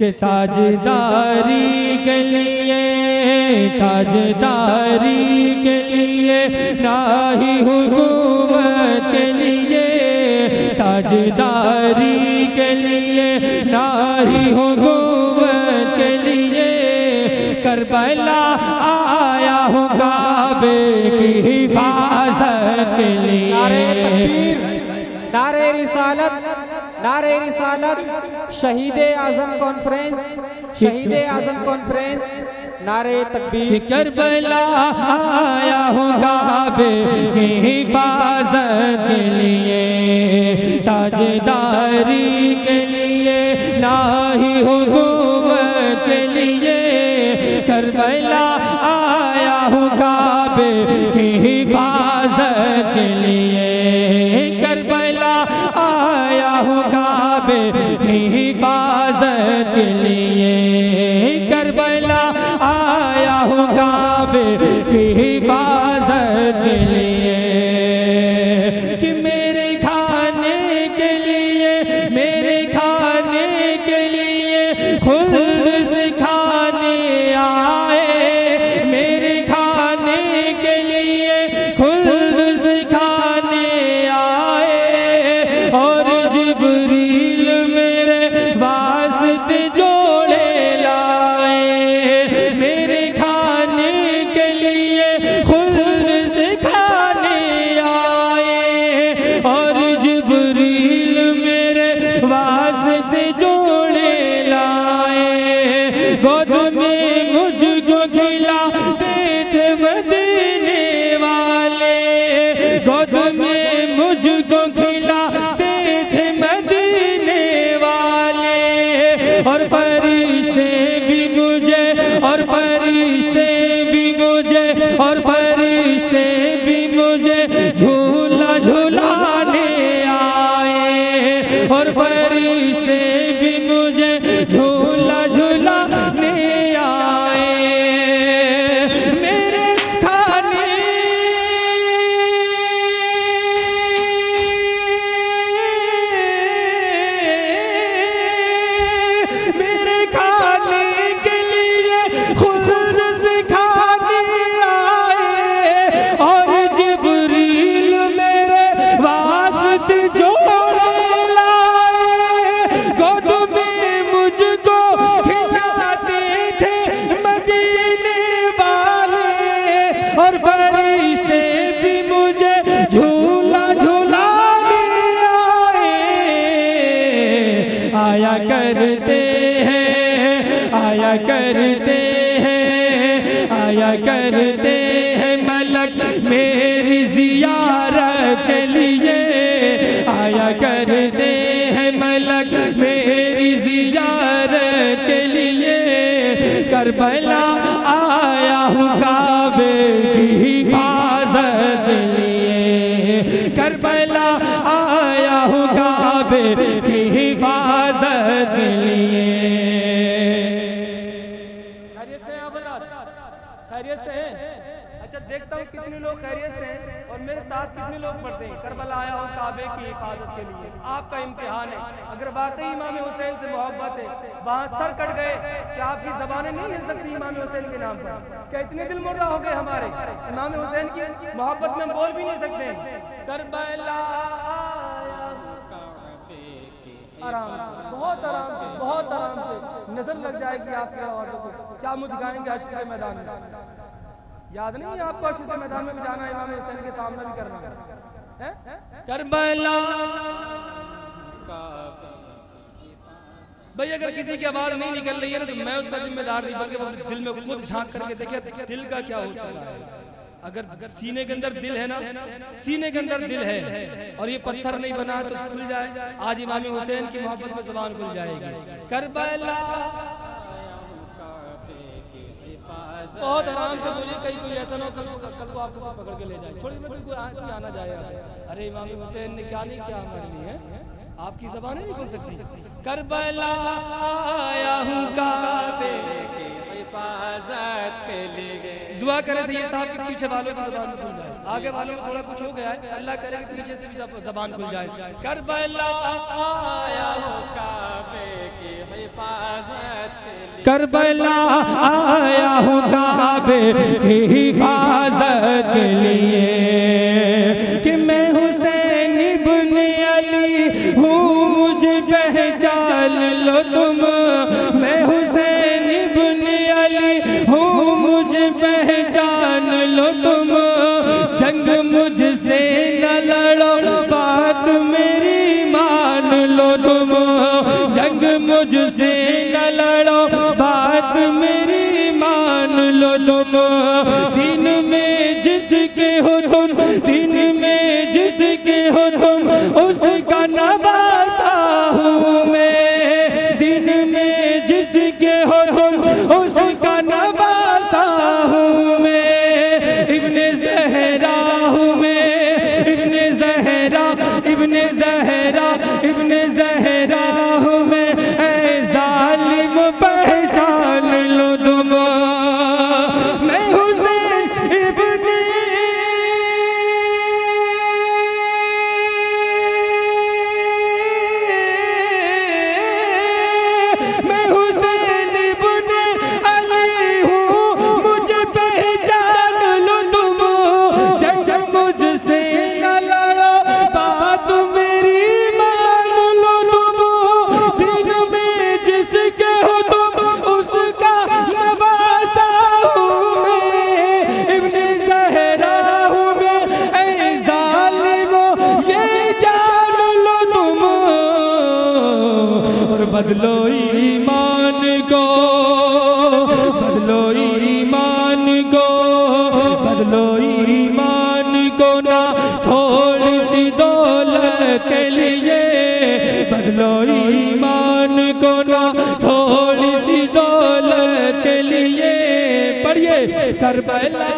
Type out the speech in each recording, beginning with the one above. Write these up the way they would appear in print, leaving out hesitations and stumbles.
कि ताजदारी के लिए, ताजदारी के लिए ना ही हुकूमत के लिए, ताजदारी के लिए ना ही हुकूमत के लिए, करबला आया हूँ काबे की हिफाजत के लिए। नारे तकबीर, नारे रिसालत, नारे रिसालत, शहीदे आजम कॉन्फ्रेंस, शहीदे आजम कॉन्फ्रेंस, नारे तकबीर। करबला आया हूँ काबे की हिफाजत के लिए, ताजदारी के लिए ना ही हुकूमत के लिए, करबला आया हूँ काबे की हिफाजत के लिए, करबला आया हूँ काबे की हिफाजत के लिए, करबला आया हूँ काबे की हिफाजत के लिए, कि मेरे खाने के लिए, मेरे खाने के लिए खुल्द से खाने आए, मेरे खाने के लिए खुल्द से खाने आए, और जिब्रील मेरे वास्ते जोड़े लाए, मेरे खाने के लिए खुल्द से खाने आए, और जिब्रील मेरे वास्ते जोड़े लाए, गोद में मुझको खिलाते थे मदीने वाले, गोद में मुझको खिलाते थे मदीने वाले, और फरिश्ते भी मुझे, और फरिश्ते भी मुझे, और फरिश्ते भी मुझे झूला झूलाने आए, और फरिश्ते भी मुझे झूला झूलाने आए, मेरे खाने, मेरे खाने के लिए खुद से खाने आए, और जिब्रील मेरे वास्ते जोड़े लाए, गोद में मुझको खिलाते थे मदीने वाले, और फरिश्ते भी मुझे झूला झूलाने आए, आया करते हैं, आया करते हैं, आया करते हैं मलक मेरी जियारत के लिए, आया करते हैं मलक मेरी जियारत के लिए, करबला आया हूँ काबे की हिफाजत के लिए, करबला आया हूँ काबे की हिफाजत के लिए। खैरियत से हैं आप हज़रात? खैरियत से हैं? अच्छा, देखता हूँ कितने लोग खैरियत से हैं और मेरे साथ कितने लोग पढ़ते हैं करबला आया हूँ काबे की हिफाजत के लिए। आपका इम्तिहान है, अगर वाकई इमाम हुसैन से मोहब्बत है, वहाँ सर कट गए क्या आपकी ज़बानें नहीं हिल सकती इमाम हुसैन के नाम पर? क्या इतने दिल मुर्दा हो गए हमारे? इमाम हुसैन की मोहब्बत में हम बोल भी नहीं सकते। करबला आया हूँ काबे की, आराम से, बहुत आराम से, बहुत आराम से नजर लग जाएगी आपकी आवाज़ों को। क्या मुझ गाएंगे हश्र के मैदान में? याद नहीं है आपको हश्र के मैदान में भी जाना है, इमाम हुसैन के सामने भी करना है? करबला भाई, अगर किसी की आवाज नहीं निकल रही है ना तो मैं उसका जिम्मेदार नहीं, बल्कि वो दिल में खुद झांक करके देखे दिल का क्या हो चुका है। अगर सीने के अंदर दिल है ना, सीने के अंदर दिल है और ये पत्थर नहीं बना है तो खुल जाए। आज इमाम हुसैन की मोहब्बत में जुबान खुल जाएगी। करबला बहुत आराम से बोलिए, कहीं कोई ऐसा ना हो कल को आपको पकड़ के ले जाए। थोड़ी कोई आना जाए, अरे इमाम हुसैन ने क्या नहीं किया हमारे लिए, आपकी ज़बान नहीं खुल सकती। करबला आया हूँ काबे की हिफाजत के लिए। दुआ करने से ये साहब के पीछे वालों की ज़बान खुल जाए, आगे वालों में थोड़ा कुछ हो गया है, अल्लाह करे कि पीछे से ज़बान खुल जाए। करबला आया हूँ काबे की करबला आया हूँ काबे की हिफाजत के लिए कि मैं हुसैन इब्न अली हूँ, मुझे पहचान लो तुम। मैं हुसैन इब्न अली हूँ, मुझे पहचान लो तुम। जंग मुझसे न लड़ो, बात मेरी मान लो तुम। जंग मुझसे न लड़ो, बात मेरी मान लो तुम। दिन में जिसके हो तुम, दिन में जिसके हो तुम, उसका नवासा हूँ मैं। दिन में जिसके हो तुम, उसका नवासा हूँ मैं। इब्ने ज़हरा हूँ मैं, इब्ने ज़हरा, इब्ने ज़हरा, इब्ने ज़हरा हूँ मैं। ऐ ज़ालिम पहचान लो तुम, मैं हुसैन इब्ने मैं हुसैन इब्ने अली हूँ, मुझे पहचान लो तुम। जंग मुझसे न लड़ो, बात मेरी मान लो तुम। दिन में जिसके हो तुम, उसका नवासा हूँ मैं। इब्ने ज़हरा हूँ मैं, ऐ ज़ालिमो ये जान लो तुम। और बदलो ईमान को, बदलो ईमान को, बदलो ईमान को ना थोड़ी सी दौलत के लिए। बदलो ईमान को ना थोड़ी सी दौलत के लिए। पढ़िए करबला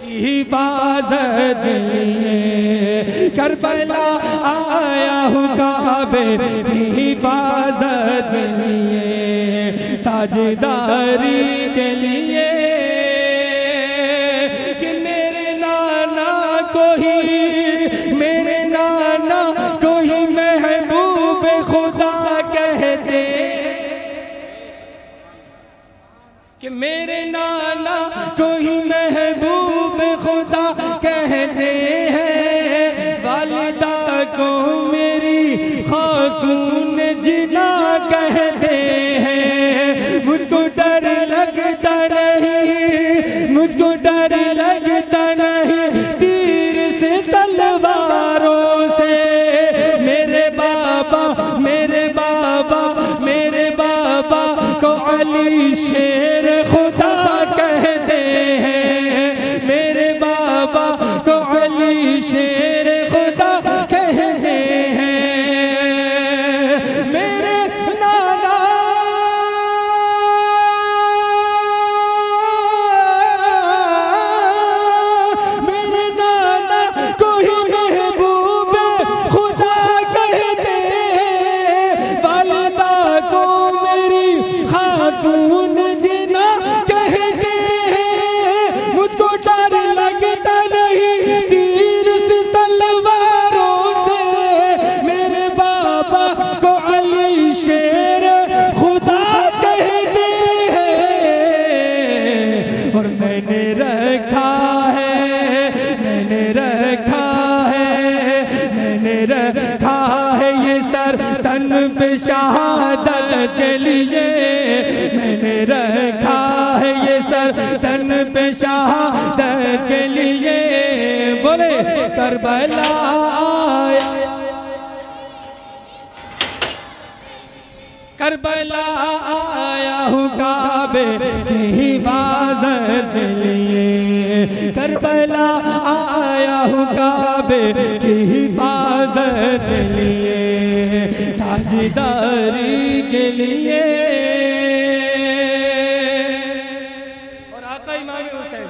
की हिफाजत लिए, करबला आया हूँ काबे की हिफाजत लिए। ताजदारी के लिए कि मेरे नाना को ही, मेरे नाना को ही महबूब खुदा कहते। कि मेरे नाना को ही महबूब खुदा कहते हैं। वालिदा को मेरी खातून जिना कहते हैं। मुझको डर लगता नहीं, मुझको डर लगता नहीं तीर से तलवारों से। मेरे बाबा, मेरे बाबा, मेरे बाबा को अली शेर खुदा कहते हैं। मेरे बाबा को अली शेर खुदा कहते हैं। मेरे नाना मेरे नाना को ही महबूब खुदा कहते हैं। वालिदा को मेरी खातून जिना कहते हैं। मुझको डर लगता नहीं तीर से तलवारों से। मेरे बाबा को अली शेर खुदा कहते हैं। और मैंने रखा है, मैंने रखा है, मैंने रखा है ये सर तन पे शहादत के लिए। मैंने रखा है ये सर तन पे शहादत के लिए। बोले करबला आया, करबला आया हूँ काबे की हिफाजत के लिए। करबला आया हूँ काबे की हिफाजत के लिए। ताजदारी के लिए। और आका इमाम हुसैन,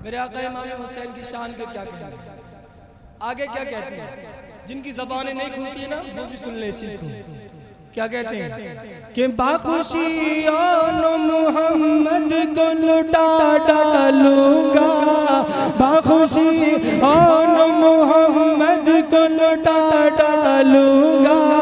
मेरे आका इमाम हुसैन की शान पे क्या कहते हैं, आगे क्या कहते हैं। जिनकी ज़बानें नहीं खुलती है ना, वो भी सुन ले इस चीज़ को। क्या कहते हैं कि बाखुशी आन मोहम्मद को लुटा डालूंगा, बाखुशी आन मोहम्मद को लुटा डालूंगा।